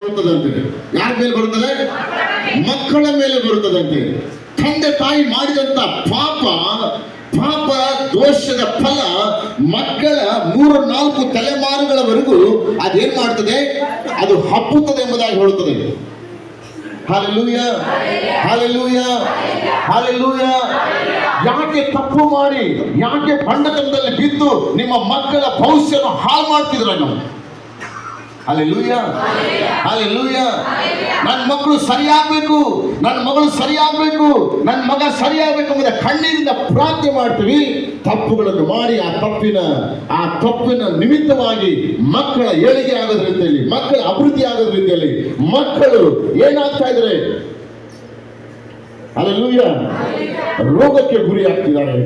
ಬರುತ್ತದಂತೆ. ಯಾರ ಮೇಲೆ ಬರುತ್ತದೆ? ಮಕ್ಕಳ ಮೇಲೆ ಬರುತ್ತದಂತೆ. ತಂದೆ ತಾಯಿ ಮಾಡಿದಂತ ಪಾಪ ದೋಷದ ಫಲ ಮಕ್ಕಳ 3-4 ತಲೆಮಾರುಗಳವರೆಗೂ ಅದೇನ್ ಮಾಡ್ತದೆ? ಅದು ಹಬ್ಬುತ್ತದೆ ಎಂಬುದಾಗಿ ಹೇಳುತ್ತದೆ. Hallelujah, hallelujah, hallelujah. ಯಾಕೆ ತಪ್ಪು ಮಾಡಿ, ಯಾಕೆ ಬಂಡತನದಲ್ಲಿ ಬಿದ್ದು ನಿಮ್ಮ ಮಕ್ಕಳ ಭವಿಷ್ಯವನ್ನು ಹಾಳು ಮಾಡ್ತಿದ್ರ ನಾವು? Hallelujah, hallelujah. ನನ್ನ ಮಕ್ಕಳು ಸರಿಯಾಗಬೇಕು, ನನ್ನ ಮಗಳು ಸರಿಯಾಗಬೇಕು, ನನ್ನ ಮಗ ಸರಿಯಾಗಬೇಕು ಎಂಬುದ ಕಣ್ಣೀರಿಂದ ಪ್ರಾರ್ಥನೆ ಮಾಡ್ತೀವಿ. ತಪ್ಪುಗಳನ್ನು ಮಾಡಿ ಆ ತಪ್ಪಿನ ನಿಮಿತ್ತವಾಗಿ ಮಕ್ಕಳ ಏಳಿಗೆ ಆಗೋದ್ರ ರೀತಿಯಲ್ಲಿ, ಮಕ್ಕಳ ಅಭಿವೃದ್ಧಿ ಆಗೋದ್ರ ರೀತಿಯಲ್ಲಿ ಮಕ್ಕಳು ಏನಾಗ್ತಾ ಇದ್ದಾರೆ? ಹಲ್ಲೆಲೂಯಾ, ರೋಗಕ್ಕೆ ಗುರಿ ಆಗ್ತಿದ್ದಾರೆ.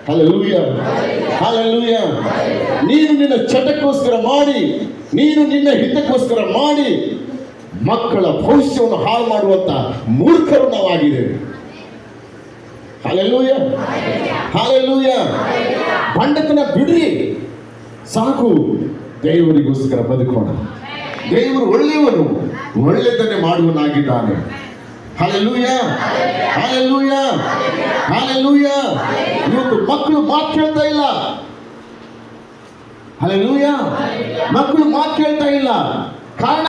Hallelujah, hallelujah. ನೀನು ನಿನ್ನ ಚಟಕ್ಕೋಸ್ಕರ ಮಾಡಿ, ನೀನು ನಿನ್ನ ಹಿತಕ್ಕೋಸ್ಕರ ಮಾಡಿ ಮಕ್ಕಳ ಭವಿಷ್ಯವನ್ನು ಹಾಳು ಮಾಡುವಂತ ಮೂರ್ಖರು ನಾವಾಗಿದ್ದೇವೆ. Hallelujah, hallelujah. ಬಂಡತನ ಬಿಡ್ರಿ, ಸಾಕು. ದೇವರಿಗೋಸ್ಕರ ಬದುಕೋಣ. ದೇವರು ಒಳ್ಳೆಯವನು, ಒಳ್ಳೆಯದನ್ನೇ ಮಾಡುವನಾಗಿದ್ದಾನೆ. Hallelujah, hallelujah, hallelujah. ಇವತ್ತು ಮಕ್ಕಳು ಮಾತು ಕೇಳ್ತಾ ಇಲ್ಲ. ಹಲ್ಲೆಲೂಯಾ, ಮಕ್ಕಳು ಮಾತು ಕೇಳ್ತಾ ಇಲ್ಲ. ಕಾರಣ